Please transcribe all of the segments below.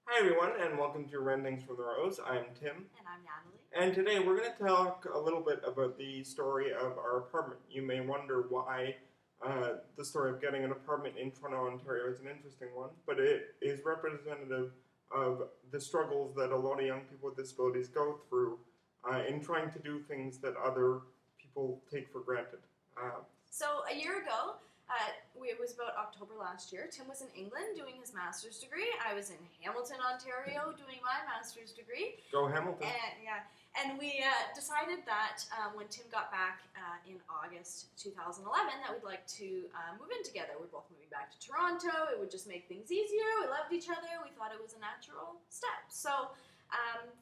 Hi everyone, and welcome to Rentings from the Rose. I'm Tim, And I'm Natalie. and today we're going to talk a little bit about the story of our apartment. You may wonder why the story of getting an apartment in Toronto, Ontario is an interesting one, but it is representative of the struggles that a lot of young people with disabilities go through in trying to do things that other people take for granted. So a year ago, it was about October last year, Tim was in England doing his master's degree. I was in Hamilton, Ontario doing my master's degree. Go Hamilton. And we decided that when Tim got back in August 2011 that we'd like to move in together. We're both moving back to Toronto. It would just make things easier. We loved each other. We thought it was a natural step. So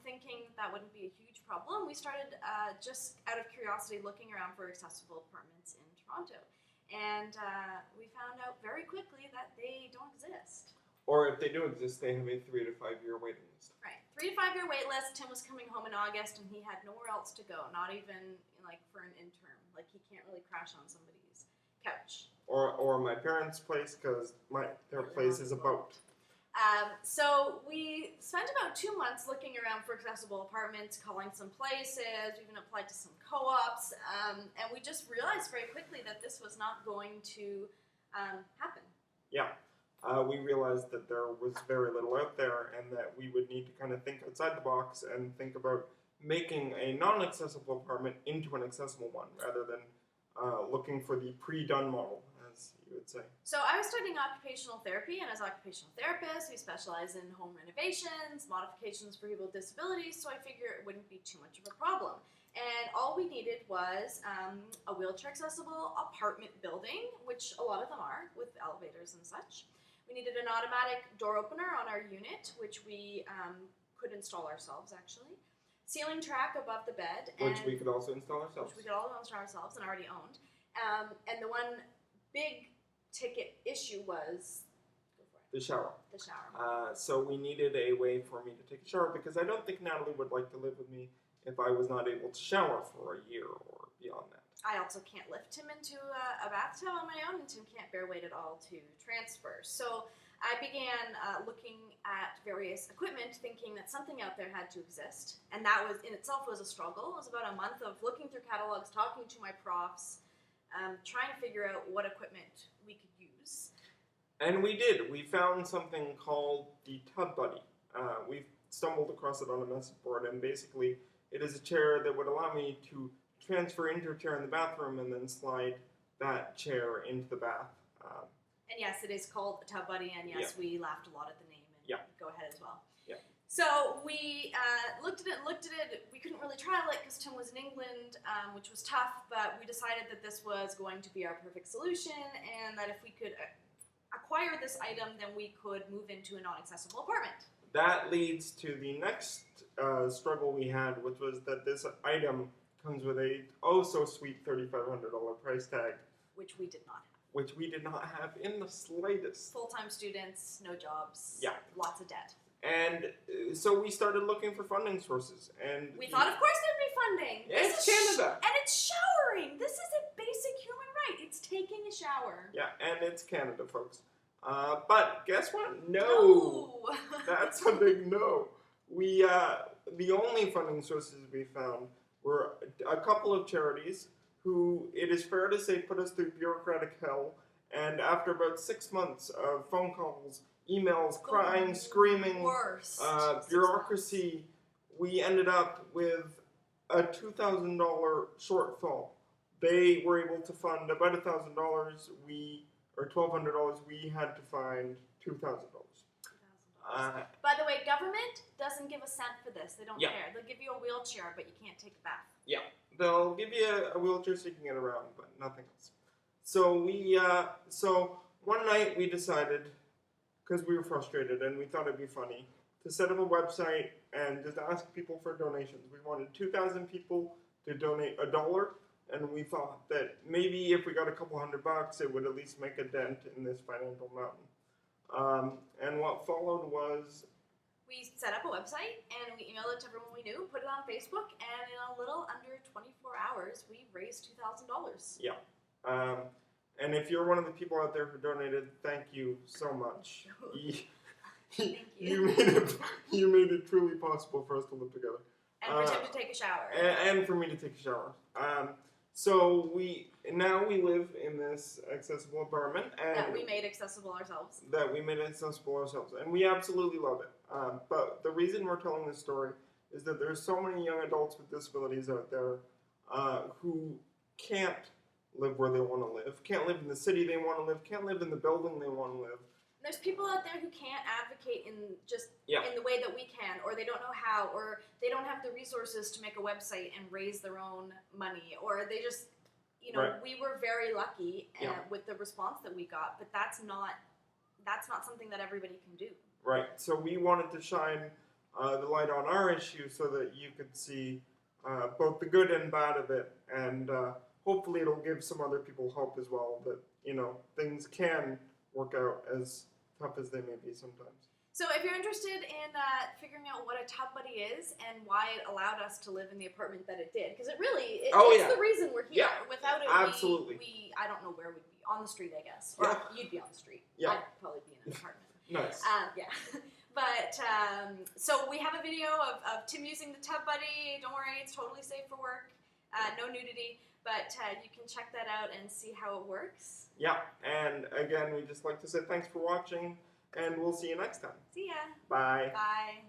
thinking that wouldn't be a huge problem, we started just out of curiosity looking around for accessible apartments in Toronto. And we found out very quickly that they don't exist. Or if they do exist, they have a 3 to 5 year waiting list. Right. 3 to 5 year wait list. Tim was coming home in August and he had nowhere else to go, not even like for an interim. Like he can't really crash on somebody's couch. Or my parents' place, because their place is a boat. So we spent about 2 months looking around for accessible apartments, calling some places. We even applied to some co-ops, and we just realized very quickly that this was not going to happen. Yeah, we realized that there was very little out there, and that we would need to kind of think outside the box and think about making a non-accessible apartment into an accessible one, rather than looking for the pre-done model, as you would say. So I was studying occupational therapy, and as occupational therapists, we specialize in home renovations, modifications for people with disabilities, so I figure it wouldn't be too much of a problem. And all we needed was a wheelchair-accessible apartment building, which a lot of them are, with elevators and such. We needed an automatic door opener on our unit, which we could install ourselves, actually. Ceiling track above the bed. Which we could also install ourselves. Which we could all install ourselves and already owned. And the one big ticket issue was the shower. The shower. So we needed a way for me to take a shower, because I don't think Natalie would like to live with me if I was not able to shower for a year or beyond that. I also can't lift him into a bathtub on my own, and Tim can't bear weight at all to transfer. So I began looking at various equipment, thinking that something out there had to exist, and that was in itself was a struggle. It was about a month of looking through catalogs, talking to my profs, trying to figure out what equipment we could use. And we did. We found something called the Tub Buddy. We stumbled across it on a message board, and basically it is a chair that would allow me to transfer into a chair in the bathroom and then slide that chair into the bath. And yes, it is called a Tub Buddy, and yes, we laughed a lot at the name, and go ahead as well. Yeah. So we looked at it. We couldn't really trial it because Tim was in England, which was tough, but we decided that this was going to be our perfect solution, and that if we could acquire this item, then we could move into a non-accessible apartment. That leads to the next struggle we had, which was that this item comes with a oh-so-sweet $3,500 price tag. Which we did not have. Which we did not have in the slightest. Full-time students, no jobs, yeah, lots of debt. And so we started looking for funding sources. And we thought, of course, there'd be funding. It's Canada. And it's showering. This is a basic human right. It's taking a shower. Yeah, and it's Canada, folks. But guess what? No. That's a big no. We the only funding sources we found were a couple of charities who, it is fair to say, put us through bureaucratic hell. And after about 6 months of phone calls, emails, crying, screaming, bureaucracy, we ended up with a $2,000 shortfall. They were able to fund about $1,000. Or $1,200. We had to find $2,000. By the way, government doesn't give a cent for this. They don't care. They'll give you a wheelchair, but you can't take a bath. Yeah, they'll give you a wheelchair so you can get around, but nothing else. So so one night we decided, because we were frustrated and we thought it'd be funny, to set up a website and just ask people for donations. We wanted 2,000 people to donate $1. And we thought that maybe if we got a couple $100, it would at least make a dent in this financial mountain. And what followed was... We set up a website, and we emailed it to everyone we knew, put it on Facebook, and in a little under 24 hours, we raised $2,000. Yeah. And if you're one of the people out there who donated, thank you so much. Thank you you. made it truly possible for us to live together. And for Tim to take a shower. And for me to take a shower. So we live in this accessible apartment, and that we made accessible ourselves. And we absolutely love it. But the reason we're telling this story is that there's so many young adults with disabilities out there who can't live where they want to live, can't live in the city they want to live, can't live in the building they want to live. There's people out there who can't advocate in the way that we can, or they don't know how, or they don't have the resources to make a website and raise their own money, or they just, Right. We were very lucky with the response that we got, but that's not something that everybody can do. Right. So we wanted to shine the light on our issue so that you could see both the good and bad of it, and hopefully it'll give some other people hope as well that things can work out as tough as they may be sometimes. So if you're interested in figuring out what a TubBuddy is and why it allowed us to live in the apartment that it did, because it's the reason we're here. Yeah, Without it, absolutely. I don't know where we'd be. On the street, I guess. Or you'd be on the street. Yeah. I'd probably be in an apartment. Nice. Yeah. But, so we have a video of Tim using the TubBuddy. Don't worry, it's totally safe for work. No nudity. But you can check that out and see how it works. Yeah, and again, we just like to say thanks for watching, and we'll see you next time. See ya. Bye. Bye.